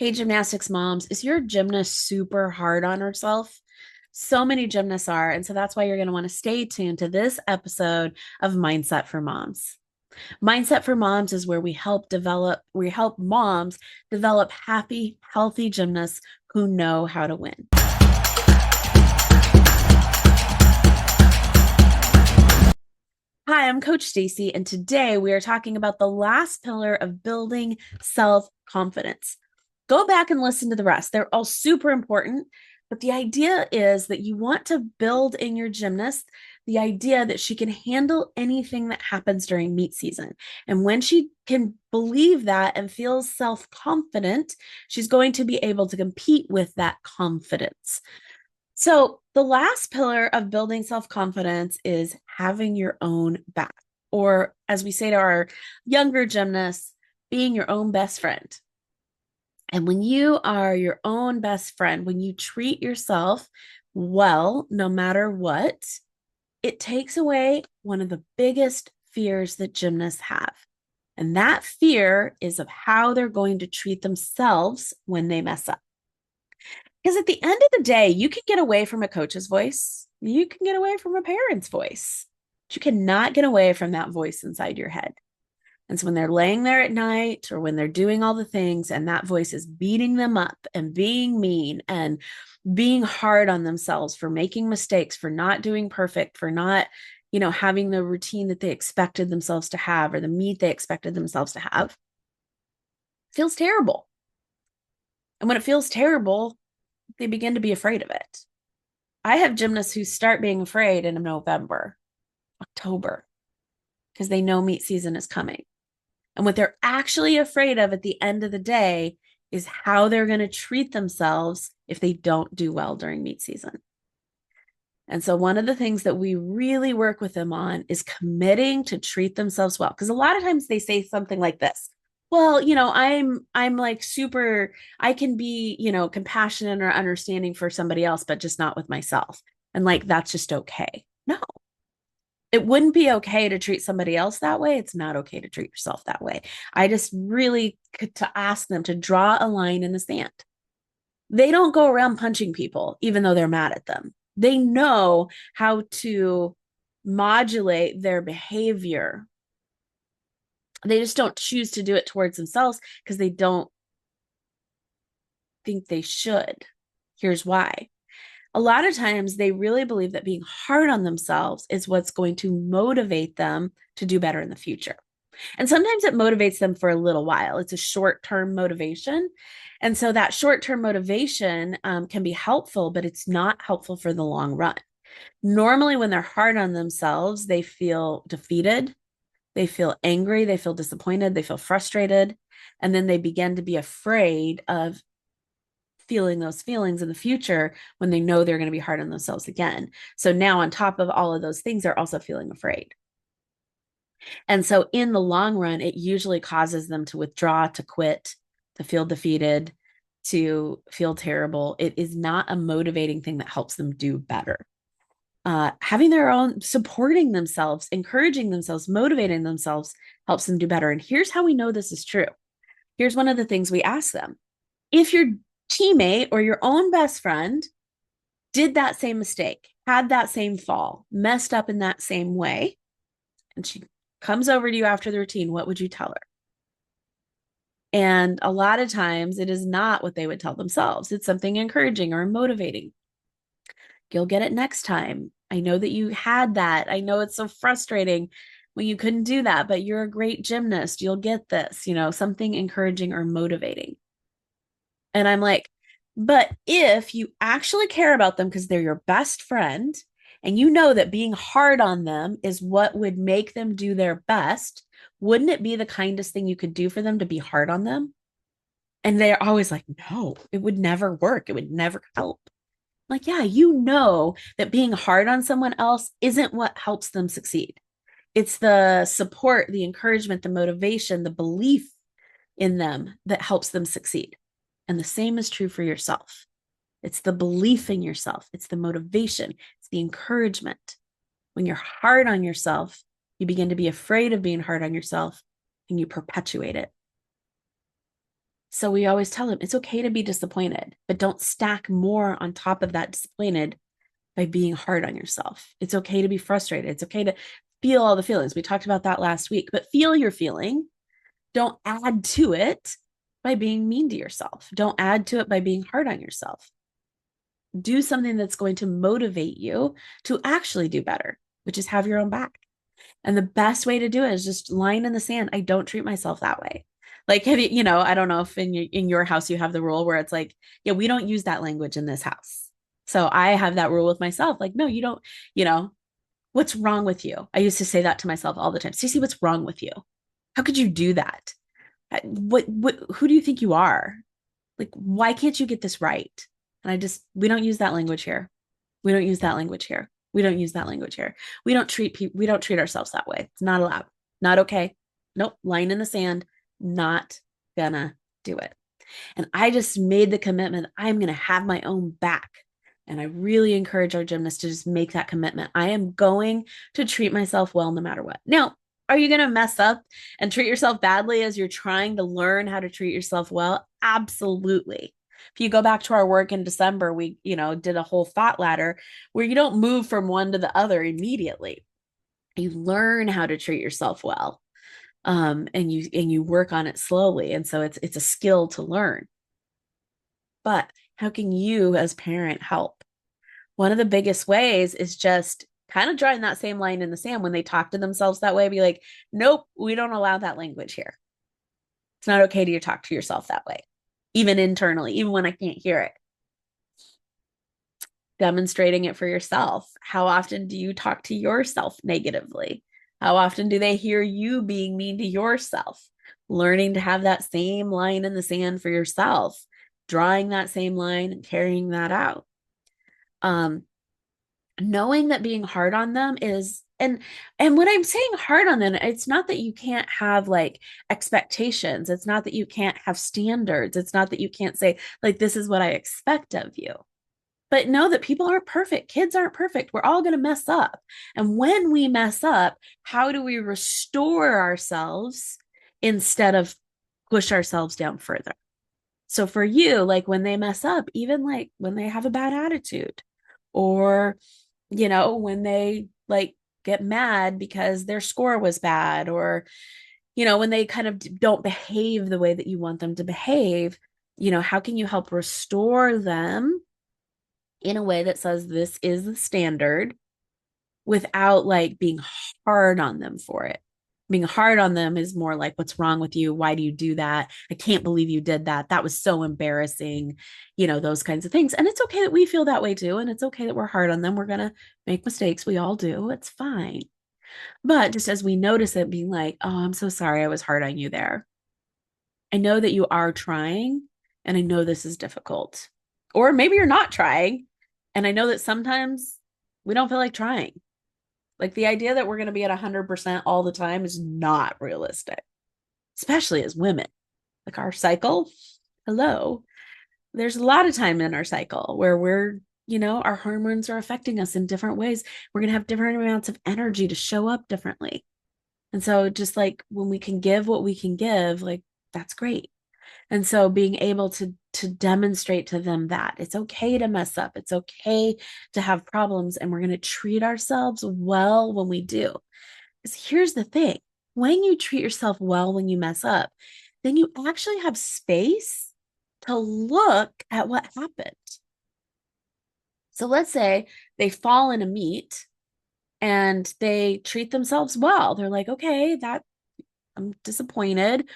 Hey, gymnastics moms, is your gymnast super hard on herself? So many gymnasts are. And so that's why you're going to want to stay tuned to this episode of Mindset for Moms. Mindset for Moms is where we help moms develop happy, healthy gymnasts who know how to win. Hi, I'm Coach Stacy, and today we are talking about the last pillar of building self-confidence. Go back and listen to the rest. They're all super important, but the idea is that you want to build in your gymnast the idea that she can handle anything that happens during meet season. And when she can believe that and feels self-confident, she's going to be able to compete with that confidence. So, the last pillar of building self confidence is having your own back, or as we say to our younger gymnasts, being your own best friend. And when you are your own best friend, when you treat yourself well, no matter what, it takes away one of the biggest fears that gymnasts have. And that fear is of how they're going to treat themselves when they mess up. Because at the end of the day, you can get away from a coach's voice, you can get away from a parent's voice, but you cannot get away from that voice inside your head. And so when they're laying there at night or when they're doing all the things and that voice is beating them up and being mean and being hard on themselves for making mistakes, for not doing perfect, for not, having the routine that they expected themselves to have or the meet they expected themselves to have, feels terrible. And when it feels terrible, they begin to be afraid of it. I have gymnasts who start being afraid in November, October, because they know meet season is coming. And what they're actually afraid of at the end of the day is how they're going to treat themselves if they don't do well during meet season. And so one of the things that we really work with them on is committing to treat themselves well. Because a lot of times they say something like this. Well, I'm like super, I can be, compassionate or understanding for somebody else, but just not with myself. And like that's just okay. No, it wouldn't be okay to treat somebody else that way. It's not okay to treat yourself that way. I just really to ask them to draw a line in the sand. They don't go around punching people, even though they're mad at them. They know how to modulate their behavior. They just don't choose to do it towards themselves because they don't think they should. Here's why. A lot of times they really believe that being hard on themselves is what's going to motivate them to do better in the future. And sometimes it motivates them for a little while. It's a short term motivation. And so that short term motivation can be helpful, but it's not helpful for the long run. Normally, when they're hard on themselves, they feel defeated, they feel angry, they feel disappointed, they feel frustrated, and then they begin to be afraid of feeling those feelings in the future when they know they're going to be hard on themselves again. So now, on top of all of those things, they're also feeling afraid. And so, in the long run, it usually causes them to withdraw, to quit, to feel defeated, to feel terrible. It is not a motivating thing that helps them do better. Having their own, supporting themselves, encouraging themselves, motivating themselves helps them do better. And here's how we know this is true. Here's one of the things we ask them. If your teammate or your own best friend did that same mistake, had that same fall, messed up in that same way, and she comes over to you after the routine, what would you tell her? And a lot of times it is not what they would tell themselves. It's something encouraging or motivating. You'll get it next time. I know that you had that. I know it's so frustrating when you couldn't do that, but you're a great gymnast. You'll get this, something encouraging or motivating. And I'm like, but if you actually care about them because they're your best friend and you know that being hard on them is what would make them do their best, wouldn't it be the kindest thing you could do for them to be hard on them? And they're always like, no, it would never work. It would never help. Like, yeah, you know that being hard on someone else isn't what helps them succeed. It's the support, the encouragement, the motivation, the belief in them that helps them succeed. And the same is true for yourself. It's the belief in yourself, it's the motivation, it's the encouragement. When you're hard on yourself, you begin to be afraid of being hard on yourself and you perpetuate it. So we always tell them it's okay to be disappointed, but don't stack more on top of that disappointed by being hard on yourself. It's okay to be frustrated. It's okay to feel all the feelings. We talked about that last week, but feel your feeling. Don't add to it by being mean to yourself. Don't add to it by being hard on yourself. Do something that's going to motivate you to actually do better, which is have your own back. And the best way to do it is just line in the sand. I don't treat myself that way. Like, have you, I don't know if in your house you have the rule where it's like, yeah, we don't use that language in this house. So I have that rule with myself. Like, no, you don't, you know, what's wrong with you? I used to say that to myself all the time. Cece, what's wrong with you? How could you do that? Who do you think you are? Like, why can't you get this right? And we don't use that language here. We don't use that language here. We don't use that language here. We don't treat ourselves that way. It's not allowed. Not okay. Nope. Line in the sand. Not gonna do it. And I just made the commitment. I'm going to have my own back. And I really encourage our gymnasts to just make that commitment. I am going to treat myself well no matter what. Now, are you going to mess up and treat yourself badly as you're trying to learn how to treat yourself well? Absolutely. If you go back to our work in December, we, did a whole thought ladder where you don't move from one to the other immediately. You learn how to treat yourself well. And you work on it slowly. And so it's a skill to learn. But how can you as parent help? One of the biggest ways is just kind of drawing that same line in the sand when they talk to themselves that way. Be like, nope, we don't allow that language here. It's not okay to talk to yourself that way, even internally, even when I can't hear it. Demonstrating it for yourself. How often do you talk to yourself negatively? How often do they hear you being mean to yourself? Learning to have that same line in the sand for yourself, drawing that same line and carrying that out. Knowing that being hard on them is, and when I'm saying hard on them, it's not that you can't have like expectations. It's not that you can't have standards. It's not that you can't say like, this is what I expect of you. But know that people aren't perfect. Kids aren't perfect. We're all going to mess up. And when we mess up, how do we restore ourselves instead of push ourselves down further? So for you, like when they mess up, even like when they have a bad attitude, or, when they like get mad because their score was bad, or, when they kind of don't behave the way that you want them to behave, how can you help restore them in a way that says this is the standard without like being hard on them for it? Being hard on them is more like, what's wrong with you? Why do you do that? I can't believe you did that. That was so embarrassing, those kinds of things. And it's okay that we feel that way too. And it's okay that we're hard on them. We're going to make mistakes. We all do. It's fine. But just as we notice it, being like, oh, I'm so sorry I was hard on you there. I know that you are trying, and I know this is difficult. Or maybe you're not trying. And I know that sometimes we don't feel like trying. Like the idea that we're going to be at 100% all the time is not realistic, especially as women. Like our cycle, hello, there's a lot of time in our cycle where our hormones are affecting us in different ways. We're going to have different amounts of energy to show up differently. And so just like when we can give what we can give, like that's great. And so being able to demonstrate to them that it's okay to mess up, it's okay to have problems, and we're going to treat ourselves well when we do. Because here's the thing, when you treat yourself well when you mess up, then you actually have space to look at what happened. So let's say they fall in a meet and they treat themselves well. They're like, okay, that I'm disappointed.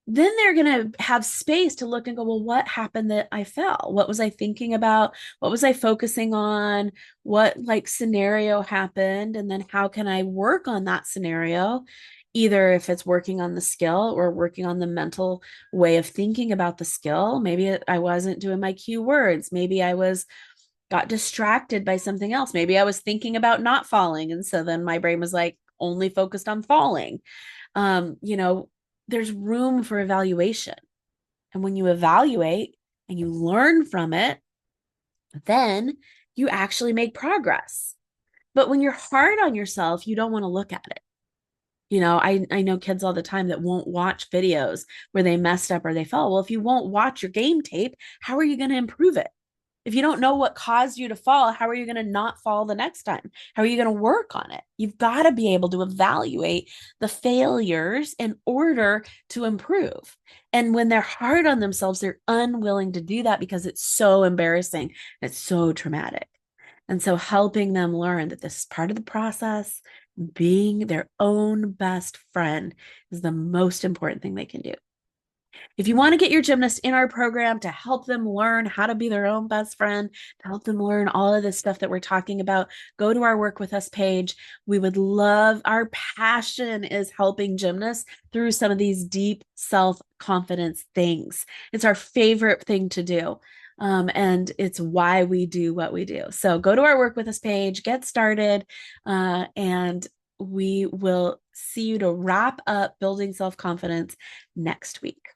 Then they're going to have space to look and go, well, what happened that I fell? What was I thinking about? What was I focusing on? What like scenario happened? And then how can I work on that scenario? Either if it's working on the skill or working on the mental way of thinking about the skill. Maybe I wasn't doing my cue words. Maybe I got distracted by something else. Maybe I was thinking about not falling. And so then my brain was like only focused on falling. There's room for evaluation. And when you evaluate and you learn from it, then you actually make progress. But when you're hard on yourself, you don't want to look at it. I know kids all the time that won't watch videos where they messed up or they fell. Well, if you won't watch your game tape, how are you going to improve it? If you don't know what caused you to fall, how are you going to not fall the next time? How are you going to work on it? You've got to be able to evaluate the failures in order to improve. And when they're hard on themselves, they're unwilling to do that because it's so embarrassing. It's so traumatic. And so helping them learn that this is part of the process, being their own best friend is the most important thing they can do. If you want to get your gymnast in our program to help them learn how to be their own best friend, to help them learn all of this stuff that we're talking about, go to our Work With Us page. We would love, our passion is helping gymnasts through some of these deep self-confidence things. It's our favorite thing to do. And it's why we do what we do. So go to our Work With Us page, get started, and we will see you to wrap up building self confidence next week.